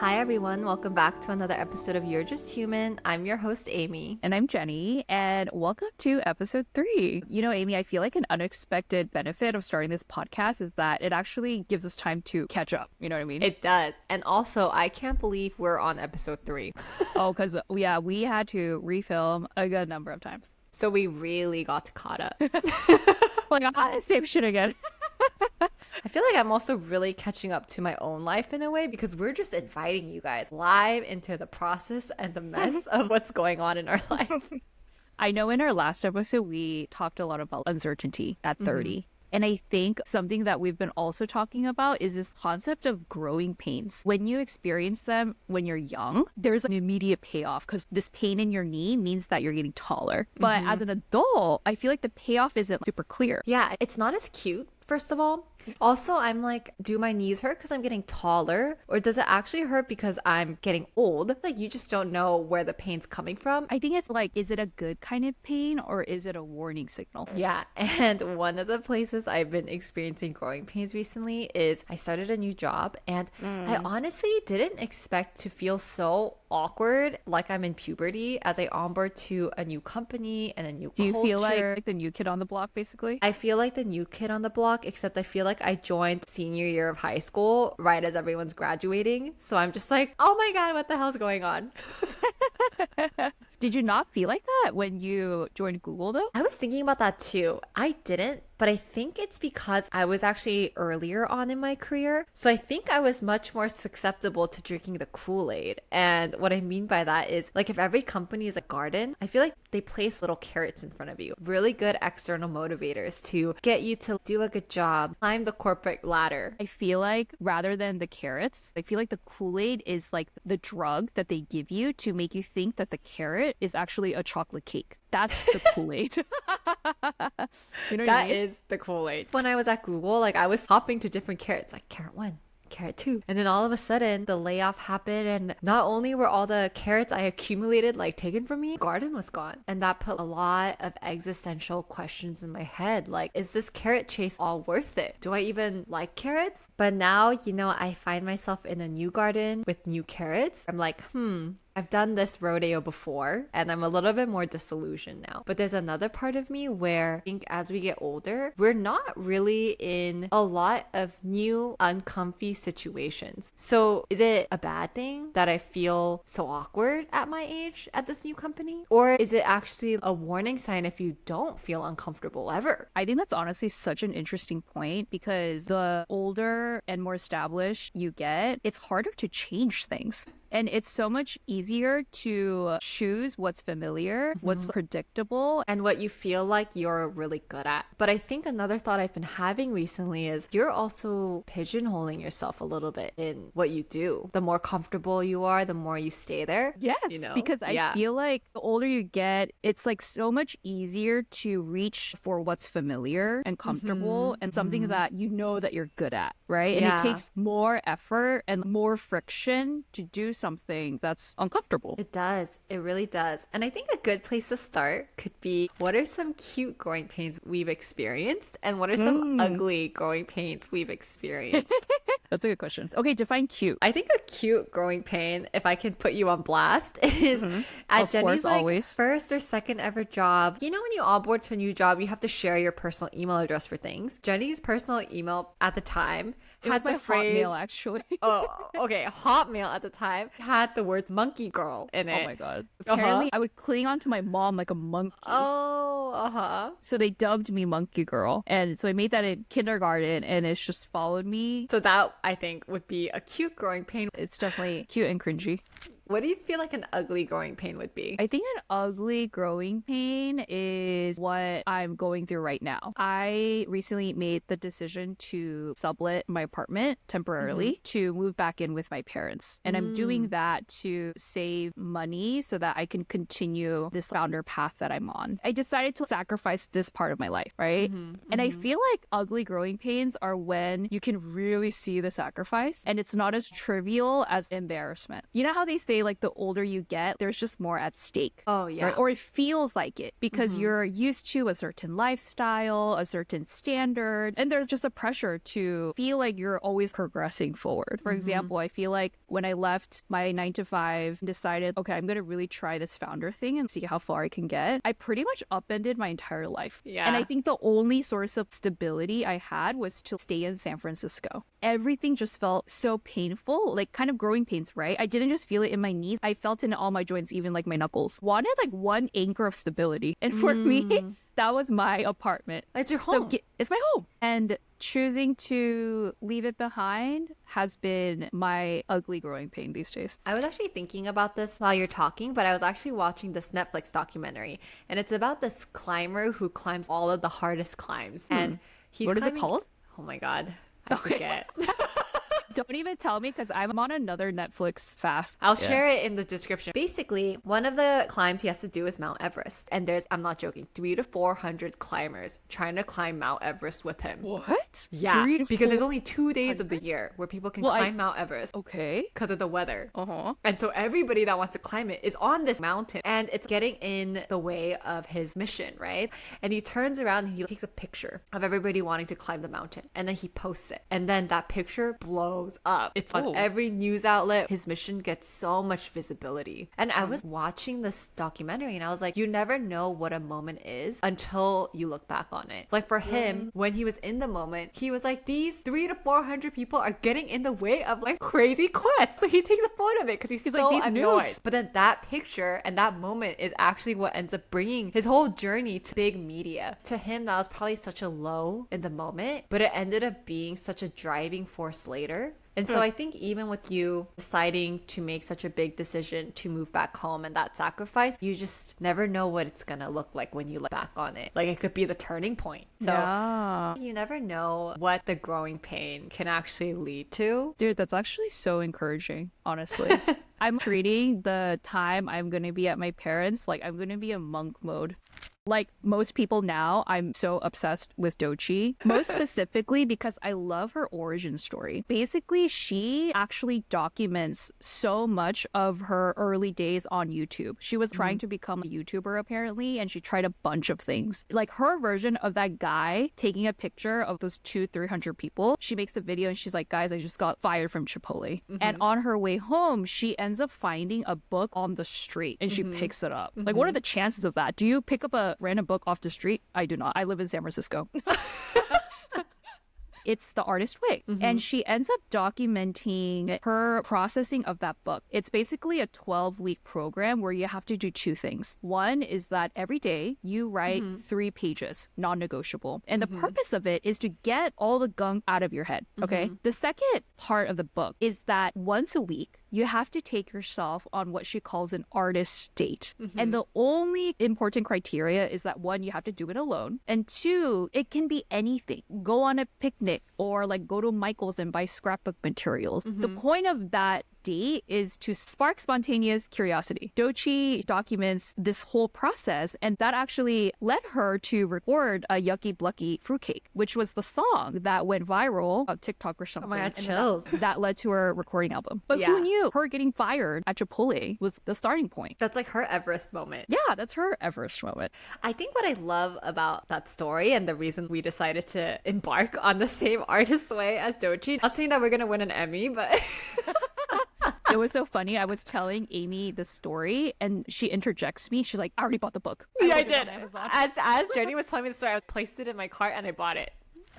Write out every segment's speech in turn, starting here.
Hi everyone, welcome back to another episode of You're Just Human. I'm your host, Amy. And I'm Jenny, and welcome to episode 3. You know, Amy, I feel like an unexpected benefit of starting this podcast is that it actually gives us time to catch up. You know what I mean? It does. And also, I can't believe we're on episode 3. Because, we had to refilm a good number of times. So we really got caught up. Same shit again. I feel like I'm also really catching up to my own life in a way because we're just inviting you guys live into the process and the mess of what's going on in our life. I know in our last episode, we talked a lot about uncertainty at 30. And I think something that we've been also talking about is this concept of growing pains. When you experience them when you're young, there's an immediate payoff because this pain in your knee means that you're getting taller. But as an adult, I feel like the payoff isn't super clear. Yeah, it's not as cute, first of all. Also, I'm like, do my knees hurt because I'm getting taller? Or does it actually hurt because I'm getting old? Like, you just don't know where the pain's coming from. I think it's like, is it a good kind of pain or is it a warning signal? Yeah, and one of the places I've been experiencing growing pains recently is I started a new job and I honestly didn't expect to feel so awkward like I'm in puberty as I onboard to a new company and a new culture. Do you feel like the new kid on the block, basically? I feel like the new kid on the block, except I feel like I joined senior year of high school right as everyone's graduating. So I'm just like, oh my God, what the hell's going on? Did you not feel like that when you joined Google, though? I was thinking about that too. I didn't, but I think it's because I was actually earlier on in my career. So I think I was much more susceptible to drinking the kool-aid. And what I mean by that is, like, if every company is a garden, I feel like they place little carrots in front of you. Really good external motivators to get you to do a good job, climb the corporate ladder. I feel like rather than the carrots, I feel like the Kool-Aid is like the drug that they give you to make you think that the carrot is actually a chocolate cake. That's the Kool-Aid. You know what I mean? Is the Kool-Aid. When I was at Google, like, I was hopping to different carrots, like carrot 1, carrot 2. And then all of a sudden, the layoff happened, and not only were all the carrots I accumulated like taken from me, garden was gone. And that put a lot of existential questions in my head. Like, is this carrot chase all worth it? Do I even like carrots? But now, I find myself in a new garden with new carrots. I'm like, I've done this rodeo before and I'm a little bit more disillusioned now. But there's another part of me where I think as we get older, we're not really in a lot of new, uncomfy situations. So is it a bad thing that I feel so awkward at my age at this new company? Or is it actually a warning sign if you don't feel uncomfortable ever? I think that's honestly such an interesting point because the older and more established you get, it's harder to change things. And it's so much easier to choose what's familiar, what's predictable, and what you feel like you're really good at. But I think another thought I've been having recently is you're also pigeonholing yourself a little bit in what you do. The more comfortable you are, the more you stay there. Yes, because I feel like the older you get, it's like so much easier to reach for what's familiar and comfortable and something that you know that you're good at, right? And it takes more effort and more friction to do something that's uncomfortable. It does. It really does. And I think a good place to start could be, what are some cute growing pains we've experienced? And what are some ugly growing pains we've experienced? That's a good question. Okay, define cute. I think a cute growing pain, if I can put you on blast, is at Of Jenny's course, always. first or second ever job. You know, when you onboard to a new job, you have to share your personal email address for things. Jenny's personal email at the time had my the phrase Hotmail, actually. Hotmail at the time had the words monkey girl in it. Oh my god. Apparently, I would cling on to my mom like a monkey. So they dubbed me Monkey Girl. And so I made that in kindergarten and it's just followed me. So that, I think, would be a cute growing pain. It's definitely cute and cringy. What do you feel like an ugly growing pain would be? I think an ugly growing pain is what I'm going through right now. I recently made the decision to sublet my apartment temporarily to move back in with my parents. And I'm doing that to save money so that I can continue this founder path that I'm on. I decided to sacrifice this part of my life, right? And I feel like ugly growing pains are when you can really see the sacrifice and it's not as trivial as embarrassment. You know how they say say like the older you get, there's just more at stake. Oh, yeah. Right? Or it feels like it because you're used to a certain lifestyle, a certain standard, and there's just a pressure to feel like you're always progressing forward. For example, I feel like when I left my 9 to 5, decided, okay, I'm going to really try this founder thing and see how far I can get. I pretty much upended my entire life. Yeah. And I think the only source of stability I had was to stay in San Francisco. Everything just felt so painful, like kind of growing pains, right? I didn't just feel it in my knees. I felt it in all my joints, even like my knuckles. Wanted like one anchor of stability. And for me, that was my apartment. It's your home. So, it's my home. And choosing to leave it behind has been my ugly growing pain these days. I was actually thinking about this while you're talking, but I was actually watching this Netflix documentary, and it's about this climber who climbs all of the hardest climbs. And he's What is it climbing... called? Oh my God. I forget. Don't even tell me because I'm on another Netflix fast. I'll share it in the description. Basically, one of the climbs he has to do is Mount Everest. And there's, I'm not joking, 300 to 400 climbers trying to climb Mount Everest with him. What? Yeah, because there's only 2 days of the year where people can climb Mount Everest. Okay. Because of the weather. Uh-huh. And so everybody that wants to climb it is on this mountain, and it's getting in the way of his mission, right? And he turns around and he takes a picture of everybody wanting to climb the mountain, and then he posts it. And then that picture blows up. It's on every news outlet. His mission gets so much visibility. And I was watching this documentary and I was like, you never know what a moment is until you look back on it. Like for him, when he was in the moment, he was like, these 300 to 400 people are getting in the way of like crazy quests. So he takes a photo of it because he's so like, these annoyed. nudes. But then that picture and that moment is actually what ends up bringing his whole journey to big media. To him, that was probably such a low in the moment, but it ended up being such a driving force later. And so I think even with you deciding to make such a big decision to move back home and that sacrifice, you just never know what it's gonna look like when you look back on it. Like it could be the turning point. So you never know what the growing pain can actually lead to. Dude, that's actually so encouraging, honestly. I'm treating the time I'm going to be at my parents' like I'm going to be in monk mode. Like most people now, I'm so obsessed with Doechii, most specifically because I love her origin story. Basically, she actually documents so much of her early days on YouTube. She was trying to become a YouTuber apparently, and she tried a bunch of things. Like her version of that guy taking a picture of those 200-300 people. She makes a video and she's like, guys, I just got fired from Chipotle. And on her way home, she ends up finding a book on the street and she picks it up. Like, what are the chances of that? Do you pick up a random book off the street? I do not. I live in San Francisco. It's the artist way. And she ends up documenting her processing of that book. It's basically a 12-week program where you have to do 2 things. One is that every day you write 3 pages, non-negotiable. And the purpose of it is to get all the gunk out of your head. Okay. The second part of the book is that once a week, you have to take yourself on what she calls an artist date. And the only important criteria is that 1, you have to do it alone. And 2, it can be anything. Go on a picnic or like go to Michael's and buy scrapbook materials. The point of that date is to spark spontaneous curiosity. Doechii documents this whole process, and that actually led her to record a Yucky Blucky Fruitcake, which was the song that went viral on TikTok or something. Oh my God, and chills. that led to her recording album. But who knew her getting fired at Chipotle was the starting point? That's like her Everest moment. Yeah, that's her Everest moment. I think what I love about that story and the reason we decided to embark on the same artist way as Doechii, not saying that we're going to win an Emmy, but... It was so funny. I was telling Amy the story and she interjects me. She's like, I already bought the book. I did. As Jenny was telling me the story, I placed it in my cart and I bought it.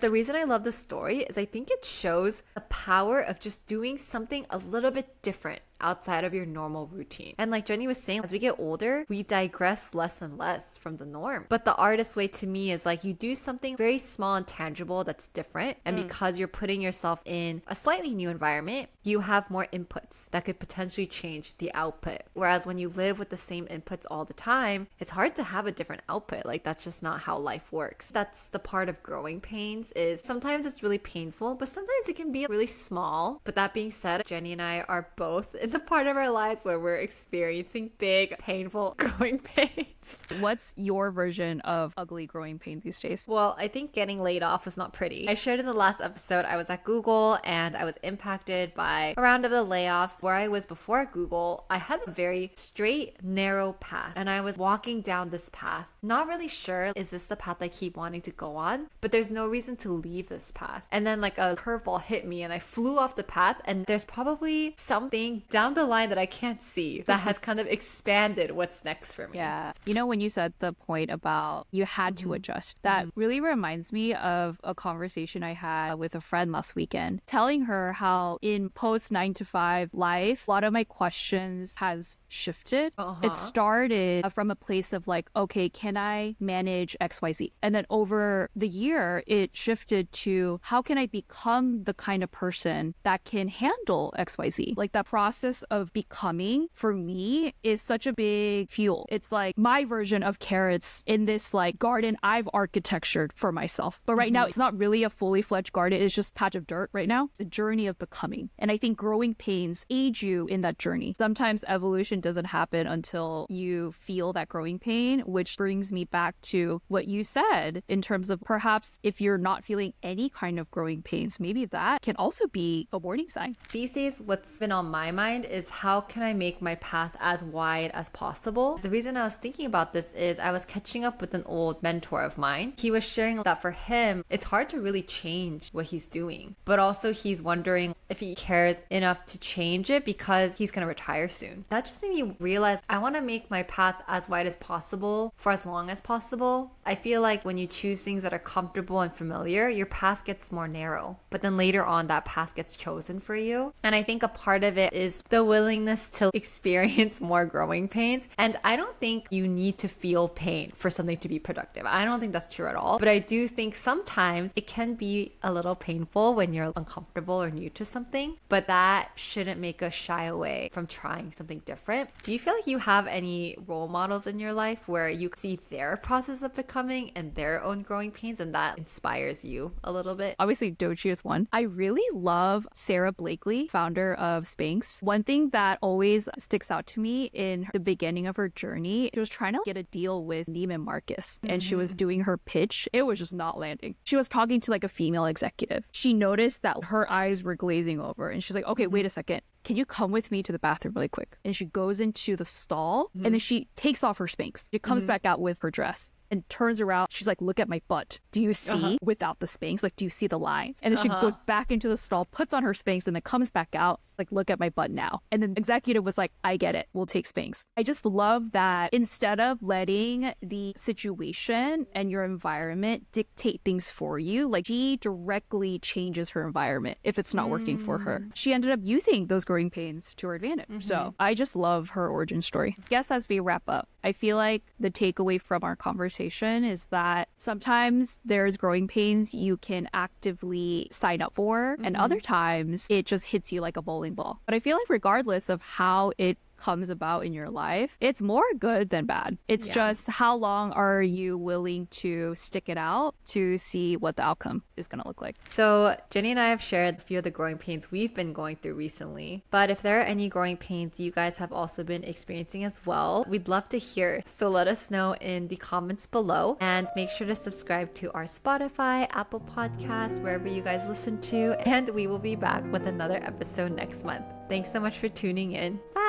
The reason I love the story is I think it shows the power of just doing something a little bit different outside of your normal routine. And like Jenny was saying, as we get older, we digress less and less from the norm. But the artist way to me is like you do something very small and tangible that's different. And because you're putting yourself in a slightly new environment, you have more inputs that could potentially change the output. Whereas when you live with the same inputs all the time, it's hard to have a different output. Like that's just not how life works. That's the part of growing pains is sometimes it's really painful, but sometimes it can be really small. But that being said, Jenny and I are both in the part of our lives where we're experiencing big, painful growing pains. What's your version of ugly growing pain these days? Well, I think getting laid off was not pretty. I shared in the last episode I was at Google and I was impacted by a round of the layoffs. Where I was before at Google, I had a very straight, narrow path and I was walking down this path. Not really sure, is this the path I keep wanting to go on? But there's no reason to leave this path. And then like a curveball hit me and I flew off the path, and there's probably something down the line that I can't see that has kind of expanded what's next for me. Yeah. You know, when you said the point about you had to adjust, that really reminds me of a conversation I had with a friend last weekend, telling her how in post 9 to 5 life, a lot of my questions has shifted. It started from a place of like, okay, can I manage XYZ? And then over the year, it shifted to how can I become the kind of person that can handle XYZ? Like that process of becoming for me is such a big fuel. It's like my version of carrots in this like garden I've architectured for myself. But right now, it's not really a fully fledged garden. It's just a patch of dirt right now. It's a journey of becoming. And I think growing pains aid you in that journey. Sometimes evolution doesn't happen until you feel that growing pain, which brings me back to what you said in terms of perhaps if you're not feeling any kind of growing pains, maybe that can also be a warning sign. These days, what's been on my mind is how can I make my path as wide as possible? The reason I was thinking about this is I was catching up with an old mentor of mine. He was sharing that for him, it's hard to really change what he's doing, but also he's wondering if he cares enough to change it because he's going to retire soon. That just made me realize I want to make my path as wide as possible for as long as possible. I feel like when you choose things that are comfortable and familiar, your path gets more narrow, but then later on that path gets chosen for you. And I think a part of it is the willingness to experience more growing pains. And I don't think you need to feel pain for something to be productive. I don't think that's true at all. But I do think sometimes it can be a little painful when you're uncomfortable or new to something, but that shouldn't make us shy away from trying something different. Do you feel like you have any role models in your life where you see their process of becoming and their own growing pains and that inspires you a little bit? Obviously, Doechii is one. I really love Sarah Blakely, founder of Spanx. One thing that always sticks out to me in the beginning of her journey, she was trying to get a deal with Neiman Marcus and she was doing her pitch. It was just not landing. She was talking to like a female executive. She noticed that her eyes were glazing over and she's like, okay, wait a second. Can you come with me to the bathroom really quick? And she goes into the stall and then she takes off her Spanx. She comes back out with her dress and turns around. She's like, look at my butt. Do you see without the Spanx? Like, do you see the lines? And then she goes back into the stall, puts on her Spanx and then comes back out. Like, look at my butt now. And then the executive was like, I get it. We'll take Spanx. I just love that instead of letting the situation and your environment dictate things for you, like she directly changes her environment if it's not working for her. She ended up using those growing pains to her advantage. So I just love her origin story. I guess as we wrap up, I feel like the takeaway from our conversation is that sometimes there's growing pains you can actively sign up for, and other times it just hits you like a bowling ball. But I feel like regardless of how it comes about in your life, it's more good than bad. It's just how long are you willing to stick it out to see what the outcome is going to look like. So Jenny and I have shared a few of the growing pains we've been going through recently, but if there are any growing pains you guys have also been experiencing as well, we'd love to hear. So let us know in the comments below, and make sure to subscribe to our Spotify, Apple Podcasts, wherever you guys listen to, and we will be back with another episode next month. Thanks so much for tuning in. Bye.